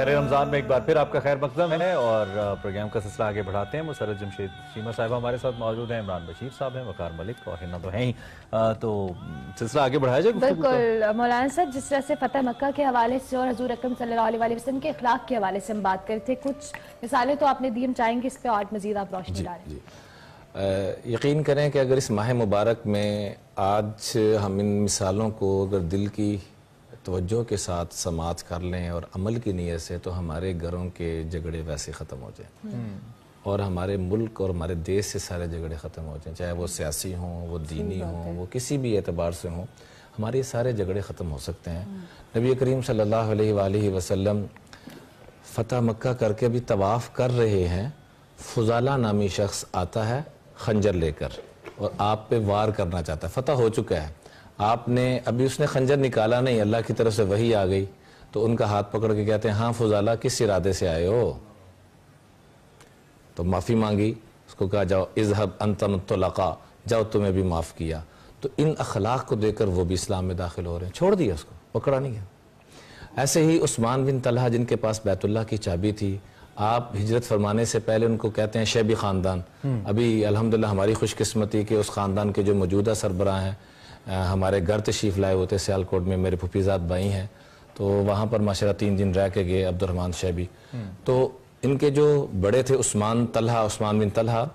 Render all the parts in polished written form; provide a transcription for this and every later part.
خیر رمضان میں ایک بار پھر آپ کا خیر مقدم ہے اور پروگرام کا سلسلہ آگے بڑھاتے ہیں۔ مسرت جمشید شیمہ صاحبہ ہمارے ساتھ موجود ہیں، عمران بشیر صاحب ہیں، وقار ملک اور ہنا تو ہیں ہی، تو سلسلہ آگے بڑھایا جائے۔ بالکل مولانا صاحب، جس طرح سے فتح مکہ کے حوالے سے اور حضور اکرم صلی اللہ علیہ وسلم کے اخلاق کے حوالے سے ہم بات کرتے تھے، کچھ مثالیں تو آپ نے دی، ہم چاہیں گے اس پہ اور مزید آپ روشنی ڈالیں۔ یقین کریں کہ اگر اس ماہ مبارک میں آج ہم ان مثالوں کو اگر دل کی توجہ کے ساتھ سماعت کر لیں اور عمل کی نیت سے، تو ہمارے گھروں کے جھگڑے ویسے ختم ہو جائیں اور ہمارے ملک اور ہمارے دیش سے سارے جھگڑے ختم ہو جائیں، چاہے وہ سیاسی ہوں، وہ دینی ہوں، وہ کسی بھی اعتبار سے ہوں، ہمارے سارے جھگڑے ختم ہو سکتے ہیں۔ نبی کریم صلی اللہ علیہ وآلہ وسلم فتح مکہ کر کے بھی طواف کر رہے ہیں، فضالہ نامی شخص آتا ہے خنجر لے کر اور آپ پہ وار کرنا چاہتا ہے، فتح ہو چکا ہے، آپ نے ابھی اس نے خنجر نکالا نہیں، اللہ کی طرف سے وحی آ گئی، تو ان کا ہاتھ پکڑ کے کہتے ہیں ہاں فضالہ کس ارادے سے آئے ہو؟ تو معافی مانگی، اس کو کہا جاؤ اذهب انت الطلقاء، جاؤ تمہیں بھی معاف کیا۔ تو ان اخلاق کو دیکھ کر وہ بھی اسلام میں داخل ہو رہے ہیں، چھوڑ دیا اس کو، پکڑا نہیں گیا۔ ایسے ہی عثمان بن طلحہ جن کے پاس بیت اللہ کی چابی تھی، آپ ہجرت فرمانے سے پہلے ان کو کہتے ہیں شیبی خاندان۔ ابھی الحمدللہ ہماری خوش قسمتی کہ اس خاندان کے جو موجودہ سربراہ ہیں ہمارے گھر تشریف لائے ہوتے سیالکوٹ میں، میرے پھوپھیزاد بھائی ہیں، تو وہاں پر ماشاءاللہ 3 دن رہ کے گئے عبد الرحمن شیبی۔ تو ان کے جو بڑے تھے عثمان بن طلحہ،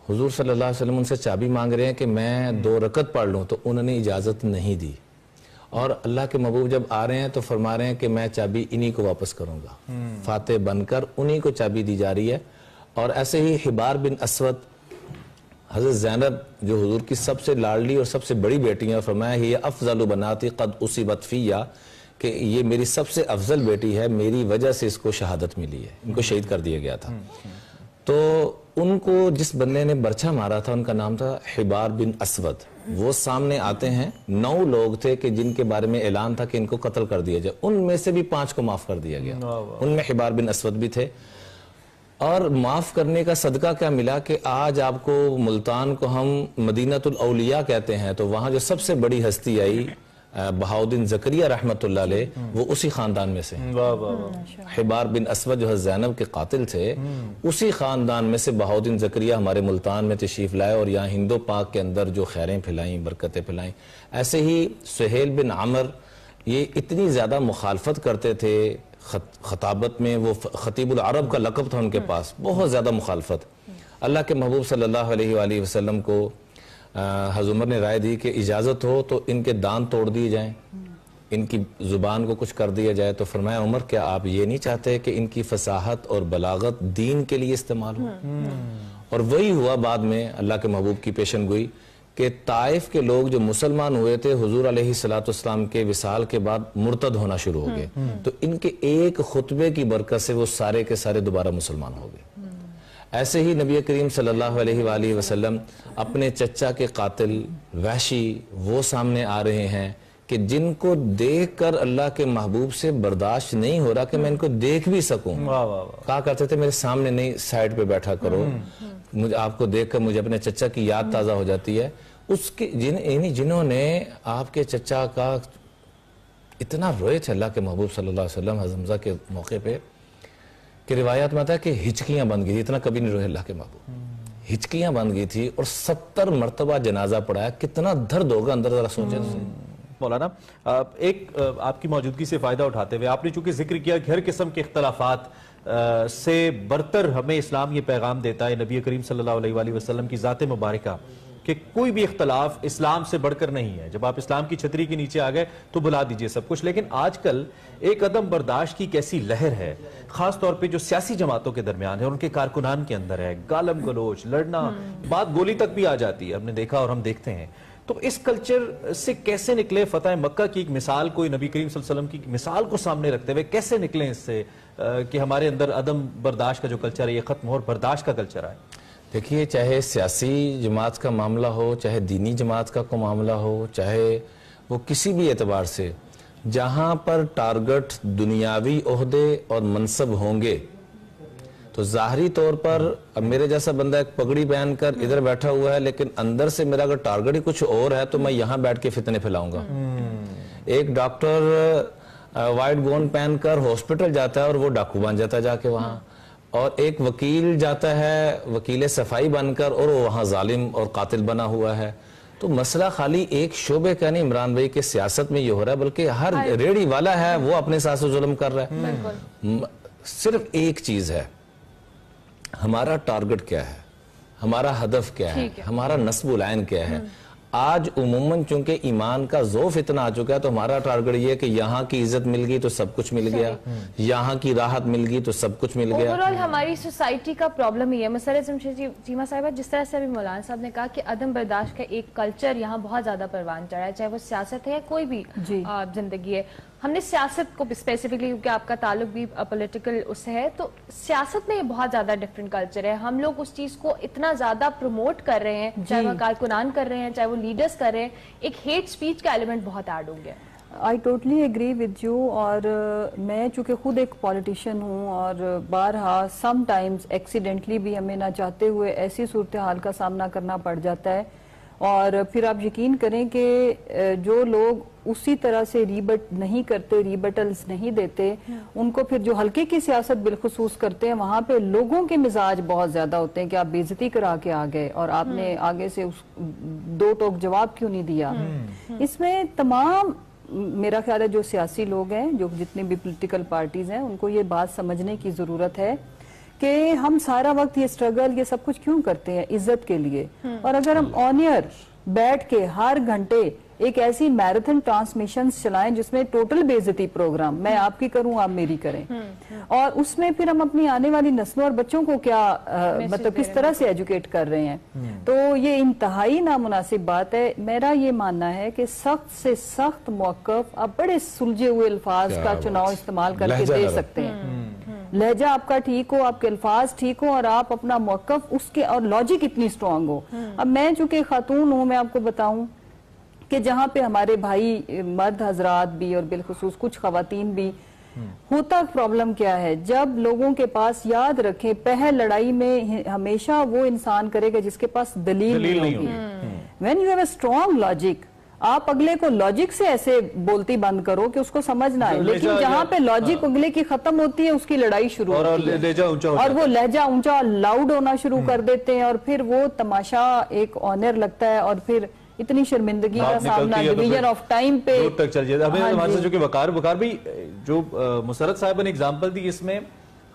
حضور صلی اللہ علیہ وسلم ان سے چابی مانگ رہے ہیں کہ میں 2 رکعت پڑھ لوں، تو انہوں نے اجازت نہیں دی، اور اللہ کے محبوب جب آ رہے ہیں تو فرما رہے ہیں کہ میں چابی انہی کو واپس کروں گا، فاتح بن کر انہی کو چابی دی جا رہی ہے۔ اور ایسے ہی حبار بن اسود، حضرت زینب جو حضور کی سب سے لاڈلی اور سب سے بڑی بیٹی ہیں، فرمایا ہی افضل بناتی قد اصیبت فیہ، کہ یہ میری سب سے افضل بیٹی ہے، میری وجہ سے اس کو شہادت ملی ہے، ان کو شہید کر دیا گیا تھا۔ تو ان کو جس بندے نے برچھا مارا تھا ان کا نام تھا حبار بن اسود، وہ سامنے آتے ہیں، 9 لوگ تھے کہ جن کے بارے میں اعلان تھا کہ ان کو قتل کر دیا جائے، ان میں سے بھی 5 کو معاف کر دیا گیا، ان میں حبار بن اسود بھی تھے۔ اور معاف کرنے کا صدقہ کیا ملا کہ آج آپ کو ملتان کو ہم مدینۃ الاولیاء کہتے ہیں، تو وہاں جو سب سے بڑی ہستی آئی بہاؤدین زکریا رحمۃ اللہ علیہ، وہ اسی خاندان میں سے حبار بن اسود جو زینب کے قاتل تھے، اسی خاندان میں سے بہاؤدین زکریا ہمارے ملتان میں تشریف لائے اور یہاں ہندو پاک کے اندر جو خیریں پھیلائیں، برکتیں پھیلائیں۔ ایسے ہی سہیل بن عمر، یہ اتنی زیادہ مخالفت کرتے تھے خطابت میں، وہ خطیب العرب کا لقب تھا ان کے پاس، بہت زیادہ مخالفت۔ اللہ کے محبوب صلی اللہ علیہ وآلہ وسلم کو حضرت عمر نے رائے دی کہ اجازت ہو تو ان کے دان توڑ دیے جائیں، ان کی زبان کو کچھ کر دیا جائے، تو فرمایا عمر کیا آپ یہ نہیں چاہتے کہ ان کی فصاحت اور بلاغت دین کے لیے استعمال ہو؟ اور وہی ہوا بعد میں اللہ کے محبوب کی پیشن گوئی کہ طائف کے لوگ جو مسلمان ہوئے تھے حضور علیہ السلام کے وصال کے بعد مرتد ہونا شروع ہو گئے، تو ان کے ایک خطبے کی برکت سے وہ سارے کے سارے دوبارہ مسلمان ہو گئے۔ ایسے ہی نبی کریم صلی اللہ علیہ وآلہ وسلم اپنے چچا کے قاتل وحشی وہ سامنے آ رہے ہیں کہ جن کو دیکھ کر اللہ کے محبوب سے برداشت نہیں ہو رہا کہ میں ان کو دیکھ بھی سکوں، کہا کرتے تھے میرے سامنے نہیں، سائڈ پہ بیٹھا کرو، مجھے آپ کو دیکھ کر مجھے اپنے چچا کی یاد تازہ ہو جاتی ہے۔ اس کے جنہوں نے آپ کے چچا کا اتنا روئے تھے اللہ کے محبوب صلی اللہ علیہ وسلم حضرت حمزہ کے موقع پہ کہ روایات میں آتا ہے کہ ہچکیاں بن گئی تھی، اتنا کبھی نہیں روئے اللہ کے محبوب، ہچکیاں بن گئی تھی اور 70 مرتبہ جنازہ پڑھایا، کتنا درد ہوگا اندر، ذرا سوچیں۔ مولانا ایک آپ کی موجودگی سے فائدہ اٹھاتے ہوئے، آپ نے چونکہ ذکر کیا کہ ہر قسم کے اختلافات سے برتر ہمیں اسلام یہ پیغام دیتا ہے، نبی کریم صلی اللہ علیہ وآلہ وسلم کی ذات مبارکہ، کہ کوئی بھی اختلاف اسلام سے بڑھ کر نہیں ہے، جب آپ اسلام کی چھتری کے نیچے آ گئے تو بھلا دیجئے سب کچھ۔ لیکن آج کل ایک عدم برداشت کی کیسی لہر ہے، خاص طور پہ جو سیاسی جماعتوں کے درمیان ہے اور ان کے کارکنان کے اندر ہے، گالم گلوچ، لڑنا، بات گولی تک بھی آ جاتی ہے، ہم نے دیکھا اور ہم دیکھتے ہیں۔ تو اس کلچر سے کیسے نکلے؟ فتح مکہ کی ایک مثال، کوئی نبی کریم صلی اللہ علیہ وسلم کی مثال کو سامنے رکھتے ہوئے کیسے نکلیں اس سے کہ ہمارے اندر عدم برداشت کا جو کلچر ہے یہ ختم ہو اور برداشت کا کلچر آئے؟ دیکھیے، چاہے سیاسی جماعت کا معاملہ ہو، چاہے دینی جماعت کا کوئی معاملہ ہو، چاہے وہ کسی بھی اعتبار سے، جہاں پر ٹارگٹ دنیاوی عہدے اور منصب ہوں گے تو ظاہری طور پر اب میرے جیسا بندہ ایک پگڑی پہن کر ادھر بیٹھا ہوا ہے، لیکن اندر سے میرا اگر ٹارگٹ ہی کچھ اور ہے تو میں یہاں بیٹھ کے فتنے پھیلاؤں گا۔ ایک ڈاکٹر وائٹ گون پہن کر ہاسپٹل جاتا ہے اور وہ ڈاکو بن جاتا ہے جا کے وہاں، اور ایک وکیل جاتا ہے وکیل صفائی بن کر اور وہ وہاں ظالم اور قاتل بنا ہوا ہے. تو مسئلہ خالی ایک شعبے کا نہیں عمران بھائی کہ سیاست میں یہ ہو رہا ہے، بلکہ ہر ریڑھی والا ہے وہ اپنے ساتھ ظلم کر رہا ہے. صرف ایک چیز ہے، ہمارا ٹارگٹ کیا ہے، ہمارا ہدف کیا ہے، ہمارا نصب العین کیا ہے. آج عموماً چونکہ ایمان کا ذوف اتنا آ چکا ہے تو ہمارا ٹارگٹ یہ ہے کہ یہاں کی عزت مل گئی تو سب کچھ مل گیا، یہاں کی راحت مل گئی تو سب کچھ مل گیا. اوورآل ہماری سوسائٹی کا پرابلم ہی ہے. مسرت جمشید چیمہ صاحبہ، جس طرح سے ابھی مولانا صاحب نے کہا کہ عدم برداشت کا ایک کلچر یہاں بہت زیادہ پروان چڑھا ہے، چاہے وہ سیاست ہے یا کوئی بھی زندگی ہے. ہم نے سیاست کو اسپیسیفکلی، کیونکہ آپ کا تعلق بھی پولیٹیکل اس سے ہے، تو سیاست میں یہ بہت زیادہ ڈفرینٹ کلچر ہے. ہم لوگ اس چیز کو اتنا زیادہ پروموٹ کر رہے ہیں، چاہے وہ کارکنان کر رہے ہیں، چاہے وہ لیڈرز کر رہے ہیں، ایک ہیٹ سپیچ کا ایلیمنٹ بہت ایڈ ہو گیا. I totally agree with you. اور میں چونکہ خود ایک پولیٹیشین ہوں اور بارہا سم ٹائمز ایکسیڈنٹلی بھی ہمیں نہ چاہتے ہوئے ایسی صورتحال کا سامنا کرنا پڑ جاتا ہے، اور پھر آپ یقین کریں کہ جو لوگ اسی طرح سے ریبٹ نہیں کرتے، ریبٹلز نہیں دیتے، ان کو پھر جو ہلکے کی سیاست بالخصوص کرتے ہیں وہاں پہ لوگوں کے مزاج بہت زیادہ ہوتے ہیں کہ آپ بے عزتی کرا کے آ گئے اور آپ نے آگے سے دو ٹوک جواب کیوں نہیں دیا. اس میں تمام میرا خیال ہے جو سیاسی لوگ ہیں، جو جتنے بھی پولیٹیکل پارٹیز ہیں، ان کو یہ بات سمجھنے کی ضرورت ہے کہ ہم سارا وقت یہ سٹرگل، یہ سب کچھ کیوں کرتے ہیں؟ عزت کے لیے. اور اگر ہم آن ایئر بیٹھ کے ہر گھنٹے ایک ایسی میراتھن ٹرانسمیشنز چلائیں جس میں ٹوٹل بے عزتی پروگرام، میں آپ کی کروں آپ میری کریں، اور اس میں پھر ہم اپنی آنے والی نسلوں اور بچوں کو کیا مطلب کس طرح سے ایجوکیٹ کر رہے ہیں، تو یہ انتہائی نامناسب بات ہے. میرا یہ ماننا ہے کہ سخت سے سخت موقف آپ بڑے سلجھے ہوئے الفاظ کا چناؤ استعمال کر کے دے سکتے ہیں. لہجہ آپ کا ٹھیک ہو، آپ کے الفاظ ٹھیک ہو، اور آپ اپنا موقف اس کے اور لاجک اتنی سٹرونگ ہو. اب میں چونکہ خاتون ہوں، میں آپ کو بتاؤں کہ جہاں پہ ہمارے بھائی مرد حضرات بھی اور بالخصوص کچھ خواتین بھی، ہوتا پرابلم کیا ہے، جب لوگوں کے پاس، یاد رکھیں پہل لڑائی میں ہمیشہ وہ انسان کرے گا جس کے پاس دلیل نہیں ہوگی. when you have a strong logic، آپ اگلے کو لاجک سے ایسے بولتی بند کرو کہ اس کو سمجھ نہ آئے، لیکن جہاں پہ لاجک اگلے کی ختم ہوتی ہے اس کی لڑائی شروع ہوتی ہے، اور وہ لہجہ اونچا لاؤڈ ہونا شروع کر دیتے ہیں، اور پھر وہ تماشا ایک آنر لگتا ہے، اور پھر اتنی شرمندگی کا سامنا ڈویژن آف ٹائم پہ تک چل جاتا ہے. ہمارے سے جو کہ وقار بھی جو مسرت صاحبہ نے اگزامپل دی، اس میں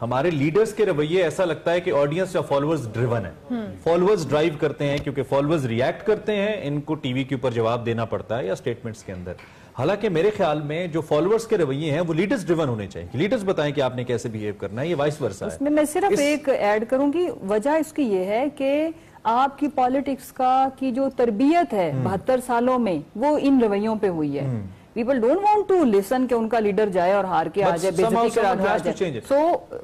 ہمارے لیڈرز کے رویے ایسا لگتا ہے کہ آڈینس یا فالوورز ڈریون ہے، فالوورز ڈرائیو کرتے ہیں، کیونکہ فالوورز ریاکٹ کرتے ہیں، ان کو ٹی وی کے اوپر جواب دینا پڑتا ہے یا سٹیٹمنٹس کے اندر. حالانکہ میرے خیال میں جو فالوورز کے رویے ہیں وہ لیڈرز ڈریون ہونے چاہیے. لیڈرز بتائیں کہ آپ نے کیسے بیہیو کرنا ہے، یہ وائس ورسا ہے. اس میں صرف ایک ایڈ کروں گی، وجہ اس کی یہ ہے کہ آپ کی پالیٹکس کی جو تربیت ہے 72 سالوں میں وہ ان رویوں پہ ہوئی ہے. People don't want to listen کہ ان کا لیڈر جائے اور ہار کے آ جائے، بے عزتی کرا کے آ جائے.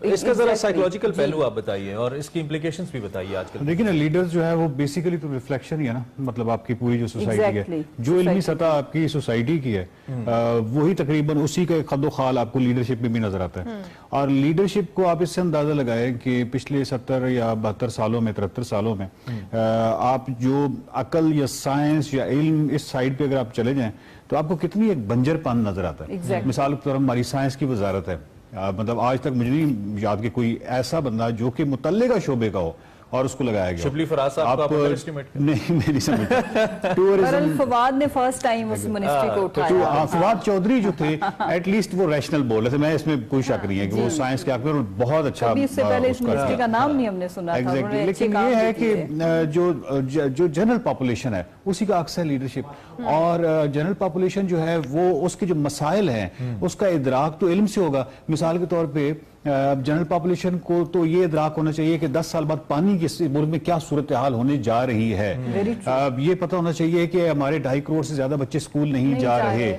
اس کا ذرا سائیکولوجیکل پہلو آپ بتائیے اور اس کی امپلیکیشنز بھی بتائیے. آج کل دیکھیں لیڈرز جو ہے وہ بیسیکلی تو ریفلیکشن ہی ہے نا، مطلب آپ کی پوری جو سوسائٹی ہے، جو علمی سطح آپ کی سوسائٹی کی ہے وہی تقریباً اسی کا خد و خال آپ کو لیڈرشپ میں بھی نظر آتا ہے. اور لیڈرشپ کو آپ اس سے اندازہ لگائیں کہ پچھلے 70 یا 72 سالوں میں 73 سالوں میں آپ جو عقل یا سائنس یا علم اس سائڈ پہ اگر آپ چلے جائیں تو آپ کو کتنی ایک بنجر پان نظر آتا ہے. مثال کے طور پر ہماری سائنس کی وزارت ہے، مطلب آج تک مجھے نہیں یاد کہ کوئی ایسا بندہ جو کہ متعلقہ شعبے کا ہو اور اس کو لگایا گیا. شبلی فراز صاحب آپ نہیں میری سمجھتا برل فواد نے فرسٹ ٹائم اس منسٹری کو اٹھایا. فواد چودھری جو تھے ایٹ لیسٹ وہ ریشنل بول رہے تھے، میں اس میں کوئی شک نہیں ہے کہ وہ سائنس کے آخر بہت اچھا. اس سے پہلے اس منسٹری کا نام نہیں ہم نے سنا تھا. لیکن یہ ہے کہ جو جنرل پاپولیشن ہے اسی کا عکس ہے لیڈرشپ. اور جنرل پاپولیشن جو ہے وہ اس کے جو مسائل ہیں اس کا ادراک تو علم سے ہوگا. مثال کے طور پہ جنرل پاپولیشن کو تو یہ ادراک ہونا چاہیے کہ 10 سال بعد پانی کے ملک میں کیا صورتحال ہونے جا رہی ہے. یہ پتہ ہونا چاہیے کہ ہمارے 2.5 کروڑ سے زیادہ بچے اسکول نہیں جا رہے.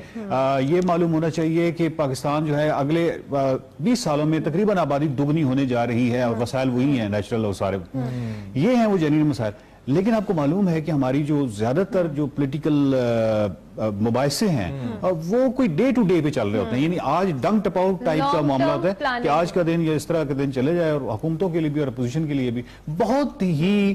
یہ معلوم ہونا چاہیے کہ پاکستان جو ہے اگلے 20 سالوں میں تقریباً آبادی دگنی ہونے جا رہی ہے اور وسائل وہی ہیں نیچرل اور سارے. یہ ہیں وہ جنرل مسائل. لیکن آپ کو معلوم ہے کہ ہماری جو زیادہ تر جو پولیٹیکل مباحثے ہیں وہ کوئی ڈے ٹو ڈے پہ چل رہے ہوتے ہیں. یعنی آج ڈنگ ٹپاؤٹ ٹائپ کا معاملہ ہوتا ہے کہ آج کا دن یا اس طرح کا دن چلے جائے، اور حکومتوں کے لیے بھی اور اپوزیشن کے لیے بھی بہت ہی